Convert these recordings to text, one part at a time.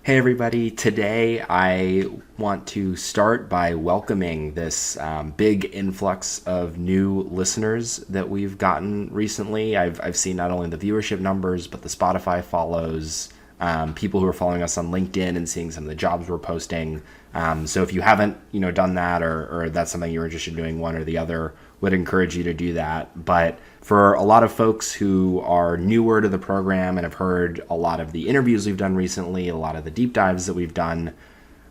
Hey everybody, today I want to start by welcoming this big influx of new listeners that we've gotten recently. I've seen not only the viewership numbers, but the Spotify follows, people who are following us on LinkedIn and seeing some of the jobs we're posting. So if you haven't, done that or that's something you're interested in doing, one or the other, would encourage you to do that. But for a lot of folks who are newer to the program and have heard a lot of the interviews we've done recently, a lot of the deep dives that we've done,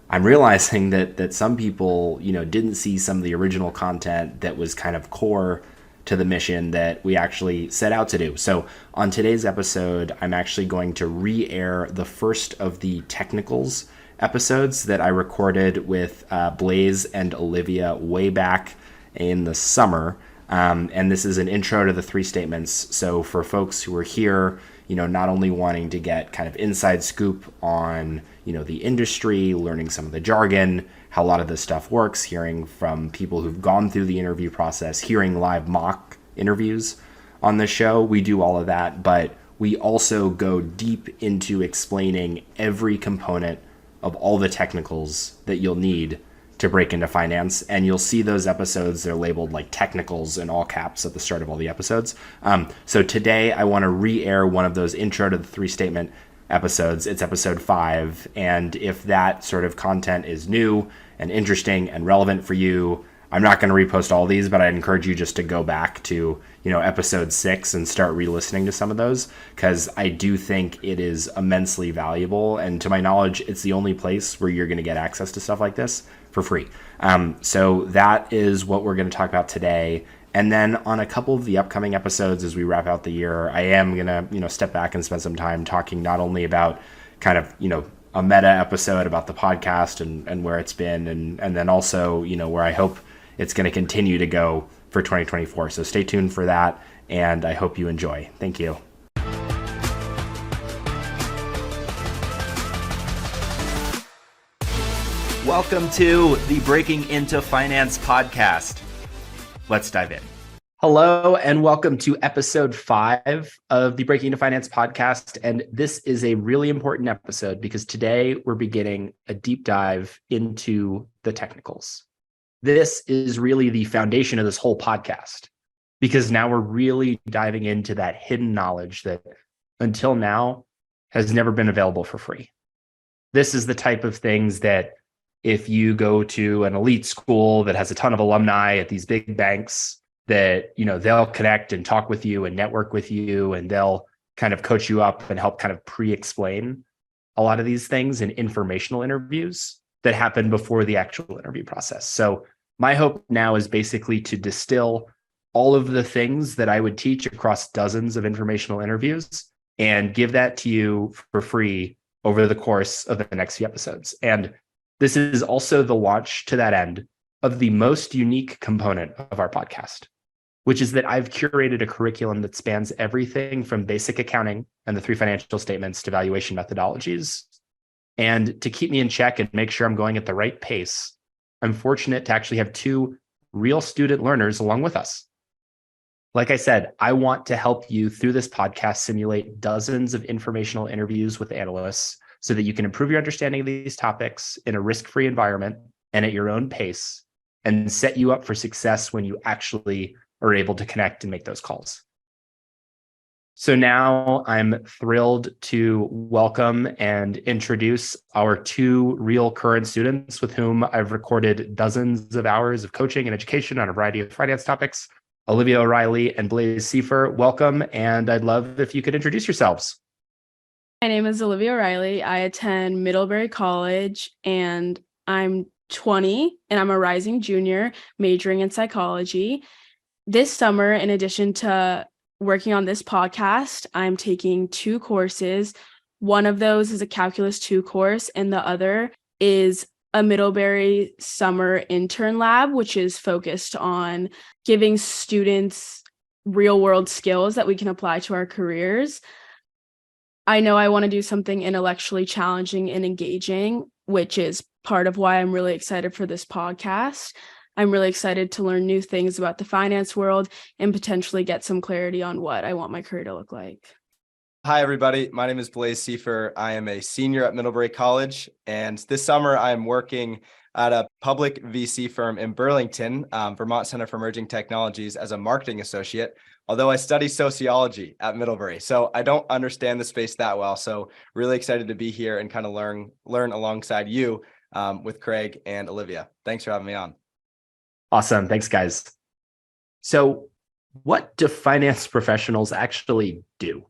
I'm realizing that some people, didn't see some of the original content that was kind of core to the mission that we actually set out to do. So on today's episode, I'm actually going to re-air the first of the technicals episodes that I recorded with Blaze and Olivia way back in the summer. And this is an intro to the three statements. So for folks who are here, not only wanting to get kind of inside scoop on, the industry, learning some of the jargon, how a lot of this stuff works, hearing from people who've gone through the interview process, hearing live mock interviews on the show, we do all of that. But we also go deep into explaining every component of all the technicals that you'll need to break into finance. And you'll see those episodes, they're labeled like technicals in all caps at the start of all the episodes. So today I want to re-air one of those intro to the three statement episodes. It's episode 5. And if that sort of content is new and interesting and relevant for you, I'm not going to repost all these, but I'd encourage you just to go back to, episode 6 and start re-listening to some of those, because I do think it is immensely valuable. And to my knowledge, it's the only place where you're going to get access to stuff like this for free. So that is what we're going to talk about today. And then on a couple of the upcoming episodes, as we wrap out the year, I am going to, step back and spend some time talking not only about kind of, a meta episode about the podcast and where it's been, and then also, where I hope it's going to continue to go for 2024. So stay tuned for that, and I hope you enjoy. Thank you. Welcome to the Breaking Into Finance podcast. Let's dive in. Hello, and welcome to episode 5 of the Breaking Into Finance podcast. And this is a really important episode because today we're beginning a deep dive into the technicals. This is really the foundation of this whole podcast, because now we're really diving into that hidden knowledge that until now has never been available for free. This is the type of things that if you go to an elite school that has a ton of alumni at these big banks, that, they'll connect and talk with you and network with you, and they'll kind of coach you up and help kind of pre-explain a lot of these things in informational interviews that happen before the actual interview process. So my hope now is basically to distill all of the things that I would teach across dozens of informational interviews and give that to you for free over the course of the next few episodes. And this is also the launch to that end of the most unique component of our podcast, which is that I've curated a curriculum that spans everything from basic accounting and the three financial statements to valuation methodologies. And to keep me in check and make sure I'm going at the right pace, I'm fortunate to actually have 2 real student learners along with us. Like I said, I want to help you through this podcast simulate dozens of informational interviews with analysts so that you can improve your understanding of these topics in a risk-free environment and at your own pace, and set you up for success when you actually are able to connect and make those calls. So now I'm thrilled to welcome and introduce our 2 real current students with whom I've recorded dozens of hours of coaching and education on a variety of finance topics. Olivia O'Reilly and Blaze Seifer, welcome. And I'd love if you could introduce yourselves. My name is Olivia O'Reilly. I attend Middlebury College and I'm 20 and I'm a rising junior majoring in psychology. This summer, in addition to working on this podcast, I'm taking 2 courses. One of those is a Calculus 2 course, and the other is a Middlebury Summer Intern Lab, which is focused on giving students real-world skills that we can apply to our careers. I know I want to do something intellectually challenging and engaging, which is part of why I'm really excited for this podcast. I'm really excited to learn new things about the finance world and potentially get some clarity on what I want my career to look like. Hi, everybody. My name is Blaze Seifer. I am a senior at Middlebury College, and this summer I'm working at a public VC firm in Burlington, Vermont Center for Emerging Technologies, as a marketing associate, although I study sociology at Middlebury. So I don't understand the space that well. So really excited to be here and kind of learn alongside you with Craig and Olivia. Thanks for having me on. Awesome. Thanks, guys. So what do finance professionals actually do?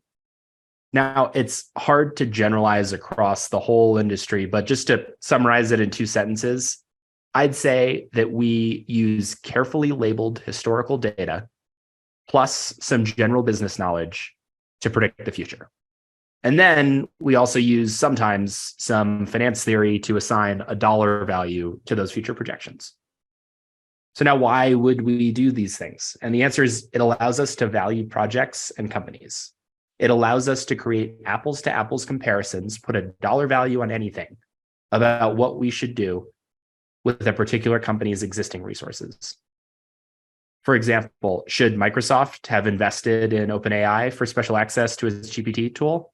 Now, it's hard to generalize across the whole industry, but just to summarize it in 2 sentences, I'd say that we use carefully labeled historical data plus some general business knowledge to predict the future. And then we also use sometimes some finance theory to assign a dollar value to those future projections. So now why would we do these things? And the answer is it allows us to value projects and companies. It allows us to create apples to apples comparisons, put a dollar value on anything about what we should do with a particular company's existing resources. For example, should Microsoft have invested in OpenAI for special access to its GPT tool?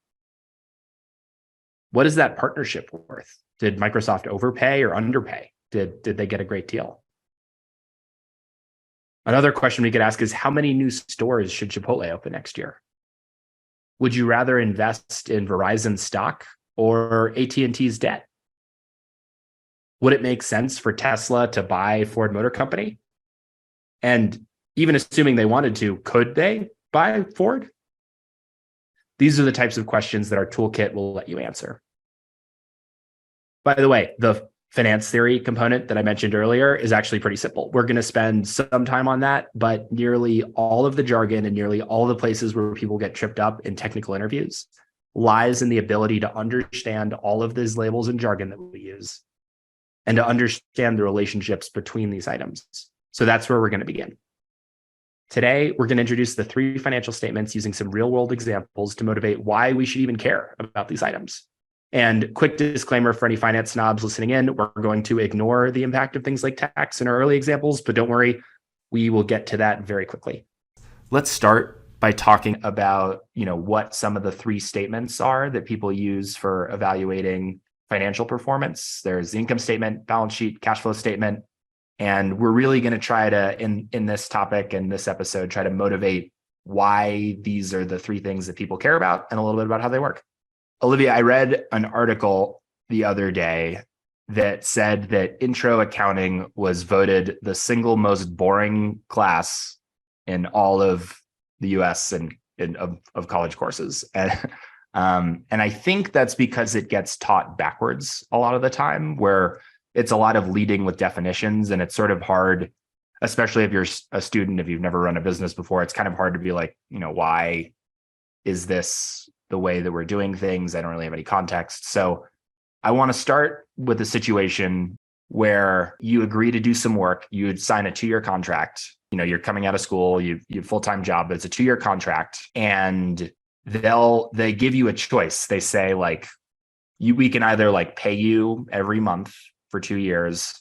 What is that partnership worth? Did Microsoft overpay or underpay? Did they get a great deal? Another question we could ask is how many new stores should Chipotle open next year? Would you rather invest in Verizon stock or AT&T's debt? Would it make sense for Tesla to buy Ford Motor Company? And even assuming they wanted to, could they buy Ford? These are the types of questions that our toolkit will let you answer. By the way, the finance theory component that I mentioned earlier is actually pretty simple. We're going to spend some time on that, but nearly all of the jargon and nearly all the places where people get tripped up in technical interviews lies in the ability to understand all of these labels and jargon that we use and to understand the relationships between these items. So that's where we're going to begin. Today, we're going to introduce the 3 financial statements using some real-world examples to motivate why we should even care about these items. And quick disclaimer for any finance snobs listening in, we're going to ignore the impact of things like tax in our early examples, but don't worry, we will get to that very quickly. Let's start by talking about, what some of the 3 statements are that people use for evaluating financial performance. There's the income statement, balance sheet, cash flow statement. And we're really going to try to, in this topic and this episode, try to motivate why these are the 3 things that people care about and a little bit about how they work. Olivia, I read an article the other day that said that intro accounting was voted the single most boring class in all of the US and of college courses. And I think that's because it gets taught backwards a lot of the time, where it's a lot of leading with definitions, and it's sort of hard, especially if you're a student, if you've never run a business before, it's kind of hard to be like, why is this the way that we're doing things? I don't really have any context. So I want to start with a situation where you agree to do some work. You would sign a 2-year contract. You're coming out of school, you have a full-time job, but it's a 2-year contract, and they give you a choice. They say we can either pay you every month for 2 years,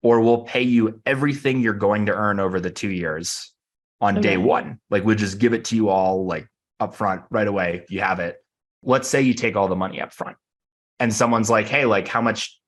or we'll pay you everything you're going to earn over the 2 years on day one. We'll just give it to you all up front right away. You have it. Let's say you take all the money up front and someone's like, hey, how much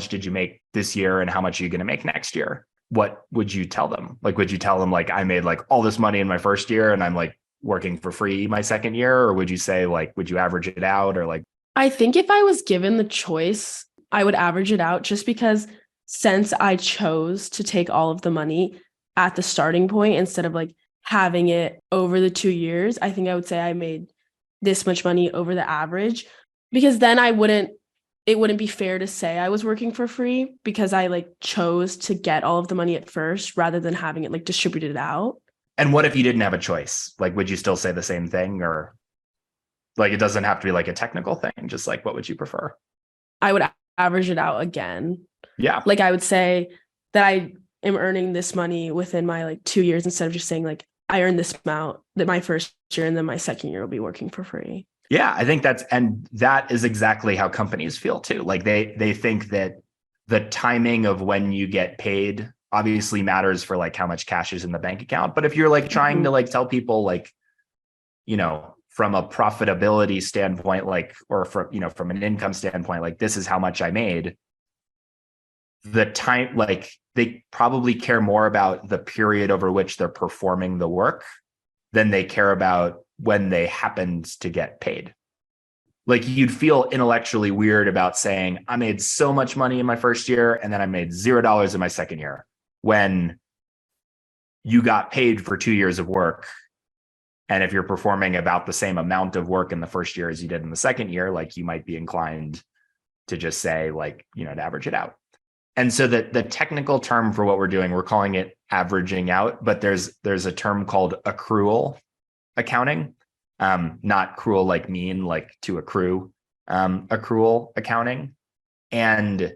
did you make this year and how much are you going to make next year? What would you tell them? Would you tell them I made all this money in my first year and I'm working for free my second year? Or would you say would you average it out? Or I think if I was given the choice, I would average it out, just because since I chose to take all of the money at the starting point instead of having it over the 2 years, I think I would say I made this much money over the average, because then it wouldn't be fair to say I was working for free, because I chose to get all of the money at first rather than having it distributed out. And what if you didn't have a choice? Would you still say the same thing? Or it doesn't have to be a technical thing, just what would you prefer? I would average it out again. Yeah. I would say that I am earning this money within my 2 years, instead of just saying I earned this amount that my first year and then my second year will be working for free. Yeah, I think that is exactly how companies feel too. They think that the timing of when you get paid obviously matters for how much cash is in the bank account. But if you're trying to tell people from a profitability standpoint, like, or from, from an income standpoint, like this is how much I made, the time, like they probably care more about the period over which they're performing the work than they care about when they happened to get paid. Like you'd feel intellectually weird about saying, I made so much money in my first year and then I made $0 in my second year, when you got paid for 2 years of work. And if you're performing about the same amount of work in the first year as you did in the second year, like you might be inclined to just say, like, to average it out. And so the technical term for what we're doing, we're calling it averaging out, but there's a term called accrual accounting, not cruel like mean, like to accrue, accrual accounting. And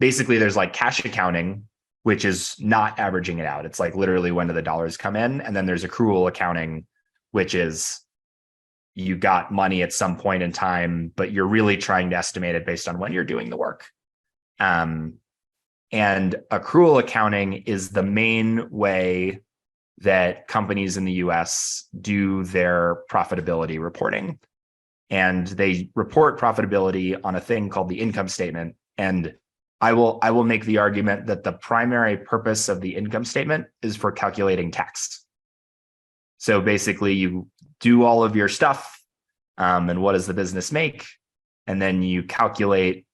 basically there's like cash accounting, which is not averaging it out. It's like literally when do the dollars come in? And then there's accrual accounting, which is you got money at some point in time, but you're really trying to estimate it based on when you're doing the work. And accrual accounting is the main way that companies in the US do their profitability reporting. And they report profitability on a thing called the income statement. And I will make the argument that the primary purpose of the income statement is for calculating tax. So basically you do all of your stuff, and what does the business make? And then you calculate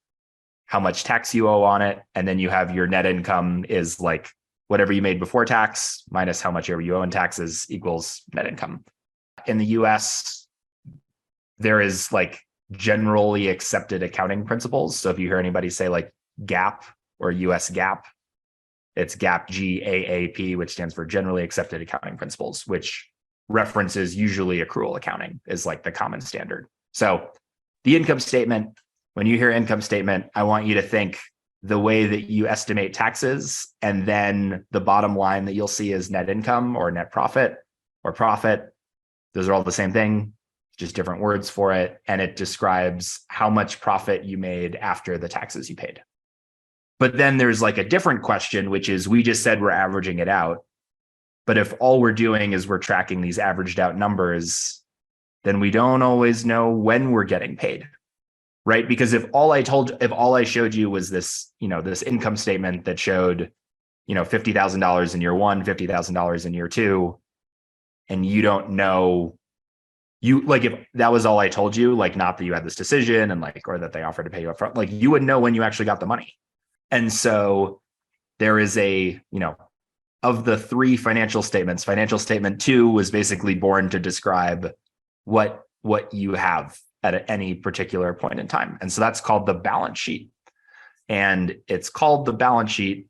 how much tax you owe on it. And then you have your net income is like whatever you made before tax minus how much ever you owe in taxes equals net income. In the US, there is like generally accepted accounting principles. So if you hear anybody say like GAAP or US GAAP, it's GAAP GAAP, which stands for generally accepted accounting principles, which references usually accrual accounting is like the common standard. So the income statement, when you hear income statement, I want you to think the way that you estimate taxes, and then the bottom line that you'll see is net income or net profit or profit. Those are all the same thing, just different words for it. And it describes how much profit you made after the taxes you paid. But then there's like a different question, which is we just said we're averaging it out. But if all we're doing is we're tracking these averaged out numbers, then we don't always know when we're getting paid. Right? Because if all I showed you was this, this income statement that showed, $50,000 in year one, $50,000 in year two, and you don't know, if that was all I told you, like not that you had this decision and like, or that they offered to pay you up front, like you would know when you actually got the money. And so there is of the three financial statements, financial statement 2 was basically born to describe what you have at any particular point in time. And so that's called the balance sheet. And it's called the balance sheet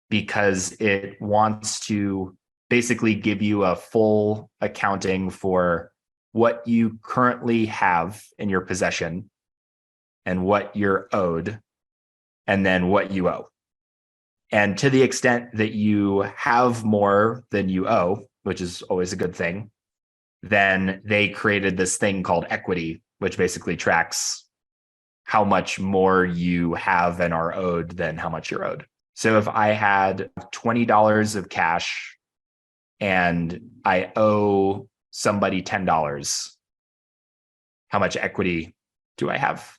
because it wants to basically give you a full accounting for what you currently have in your possession and what you're owed, and then what you owe. And to the extent that you have more than you owe, which is always a good thing, then they created this thing called equity, which basically tracks how much more you have and are owed than how much you're owed. So if I had $20 of cash and I owe somebody $10, how much equity do I have?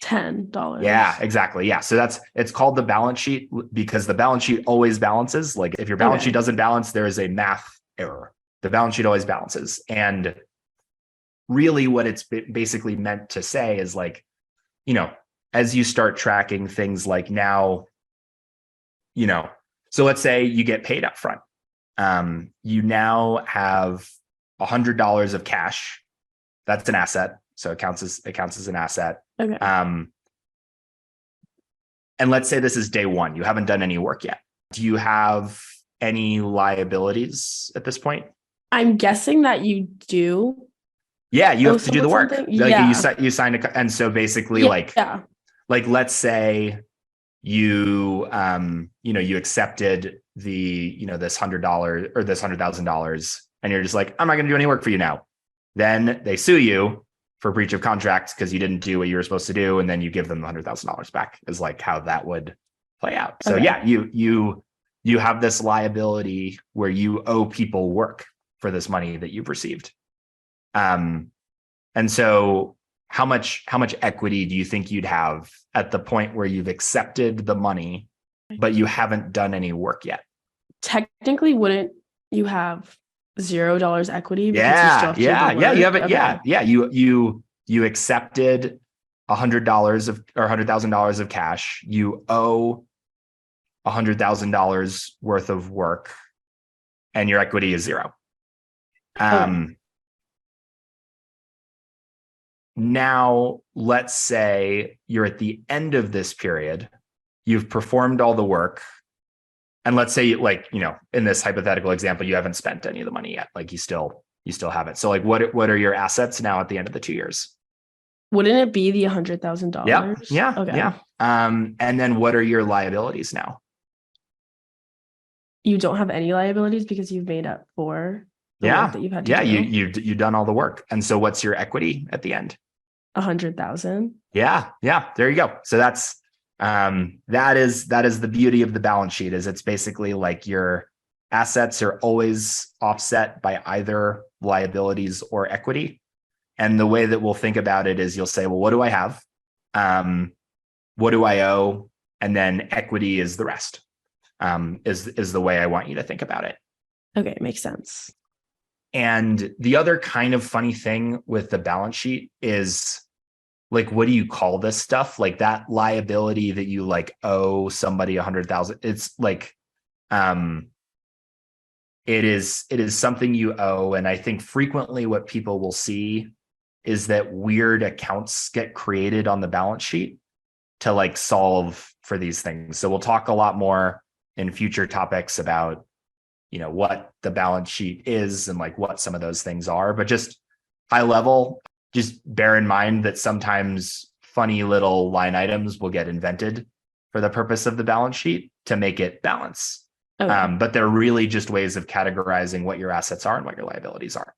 $10. Yeah, exactly. Yeah. So it's called the balance sheet because the balance sheet always balances. Like if your balance sheet doesn't balance, there is a math error. The balance sheet always balances. And really what it's basically meant to say is like, as you start tracking things like now, so let's say you get paid up front. You now have $100 of cash. That's an asset. So it counts as an asset. Okay. And let's say this is day one. You haven't done any work yet. Do you have any liabilities at this point? I'm guessing that you do. Yeah, you have to do the work. Something? Like Yeah. you signed and so basically like let's say you you accepted the this $100 or this $100,000 and you're just like, I'm not going to do any work for you now. Then they sue you for breach of contract because you didn't do what you were supposed to do, and then you give them the $100,000 back is like how that would play out. So yeah, you have this liability where you owe people work for this money that you've received. And so how much equity do you think you'd have at the point where you've accepted the money, but you haven't done any work yet? Technically, wouldn't you have $0 equity because you still Yeah, have to do the yeah, yeah. You work? haven't, Okay. yeah. You accepted $100 of or $100,000 of cash. You owe $100,000 worth of work, and your equity is 0. Now, let's say you're at the end of this period, you've performed all the work, and let's say, like, you know, in this hypothetical example, you haven't spent any of the money yet. Like, you still have it. So, like, what are your assets now at the end of the 2 years? Wouldn't it be the $100,000? Yeah. Okay. Yeah. And then what are your liabilities now? You don't have any liabilities because you've made up for the work that you've had to do. You've done all the work. And so what's your equity at the end? 100,000. Yeah. There you go. So that's that is the beauty of the balance sheet, is it's basically like your assets are always offset by either liabilities or equity. And the way that we'll think about it is you'll say, well, what do I have? What do I owe? And then equity is the rest, is the way I want you to think about it. Okay, makes sense. And the other kind of funny thing with the balance sheet is, like, what do you call this stuff? Like, that liability that you like owe somebody 100,000. It's like, it is something you owe. And I think frequently what people will see is that weird accounts get created on the balance sheet to like solve for these things. So we'll talk a lot more in future topics about, you know, what the balance sheet is and like what some of those things are, but just high level, just bear in mind that sometimes funny little line items will get invented for the purpose of the balance sheet to make it balance. Okay. But they're really just ways of categorizing what your assets are and what your liabilities are.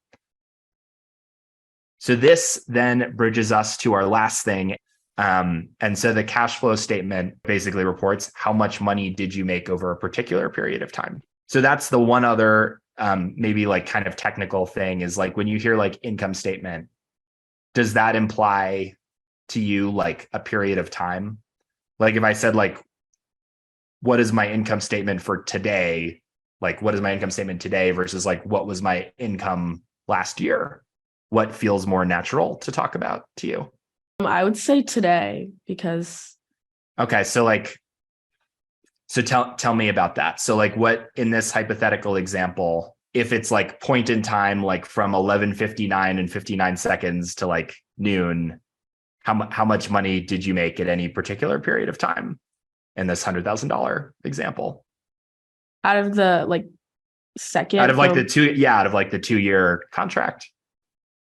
So this then bridges us to our last thing. And so the cash flow statement basically reports how much money did you make over a particular period of time. So that's the one other maybe like kind of technical thing, is like when you hear like income statement, does that imply to you like a period of time? Like if I said like, what is my income statement for today? Like what is my income statement today versus like what was my income last year? What feels more natural to talk about to you? I would say today, because okay, so like, so tell me about that. So like, what in this hypothetical example, if it's like point in time, like from 11:59 and 59 seconds to like noon, how much money did you make at any particular period of time in this $100,000 example? out of the like second Out of like from- the 2-year contract.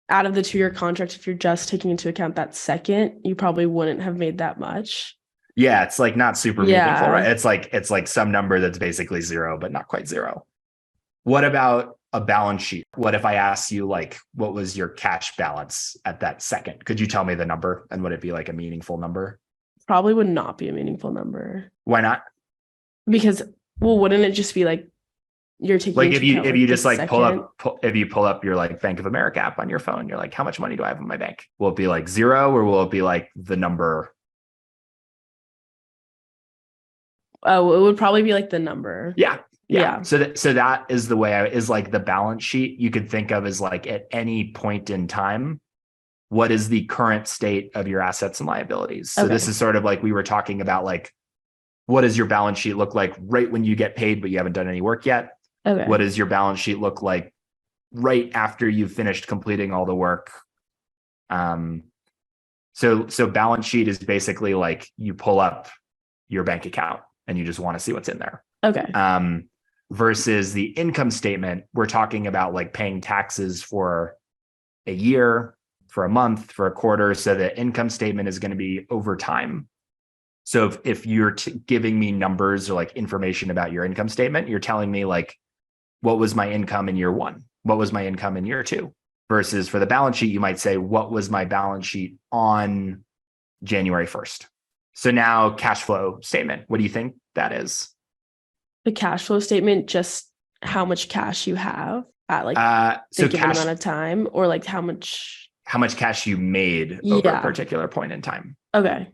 out of the 2-year contract, if you're just taking into account that second, you probably wouldn't have made that much. Yeah, it's like not super Yeah. meaningful, right? It's like some number that's basically zero, but not quite zero. What about a balance sheet? What if I asked you like, what was your cash balance at that second? Could you tell me the number, and would it be like a meaningful number? Probably would not be a meaningful number, Why not? because well, wouldn't it just be like you're taking Like into if you account, you the just like second? if you pull up your like Bank of America app on your phone, you're like, how much money do I have in my bank? Will it be like zero, or will it be like the number? Oh, it would probably be like the number. Yeah. Yeah. So that is the way is like the balance sheet you could think of as like at any point in time, what is the current state of your assets and liabilities? So Okay. this is sort of like we were talking about, like, what does your balance sheet look like right when you get paid, but you haven't done any work yet? Okay. What does your balance sheet look like right after you've finished completing all the work? So balance sheet is basically like you pull up your bank account and you just want to see what's in there. Okay. Versus the income statement, we're talking about like paying taxes for a year, for a month, for a quarter. So the income statement is going to be over time. So if you're giving me numbers or like information about your income statement, you're telling me like, what was my income in year one? What was my income in year two? Versus for the balance sheet, you might say, what was my balance sheet on January 1st? So now cash flow statement, what do you think that is? The cash flow statement, just how much cash you have at like So the given cash, amount of time, or like how much? cash you made over a Yeah. particular point in time. Okay.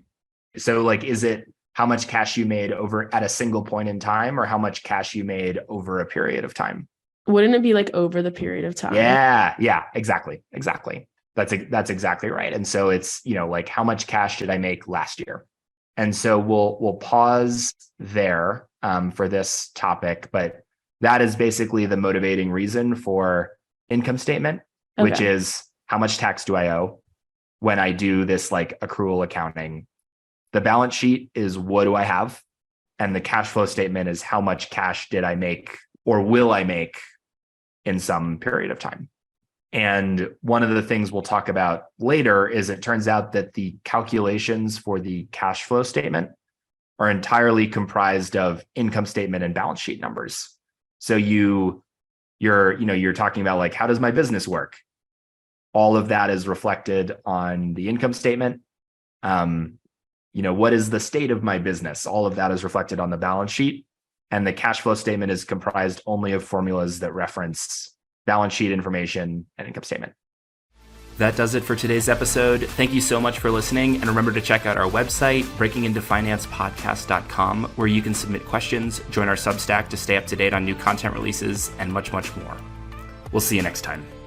So like, is it how much cash you made over at a single point in time, or how much cash you made over a period of time? Wouldn't it be like over the period of time? Yeah, exactly. That's exactly right. And so it's, like, how much cash did I make last year? And so we'll pause there for this topic, but that is basically the motivating reason for income statement, which Okay. is how much tax do I owe when I do this like accrual accounting. The balance sheet is what do I have? And the cash flow statement is how much cash did I make or will I make in some period of time. And one of the things we'll talk about later is it turns out that the calculations for the cash flow statement are entirely comprised of income statement and balance sheet numbers. So you're talking about like, how does my business work? All of that is reflected on the income statement. What is the state of my business? All of that is reflected on the balance sheet. And the cash flow statement is comprised only of formulas that reference balance sheet information and income statement. That does it for today's episode. Thank you so much for listening. And remember to check out our website, breakingintofinancepodcast.com, where you can submit questions, join our Substack to stay up to date on new content releases, and much, much more. We'll see you next time.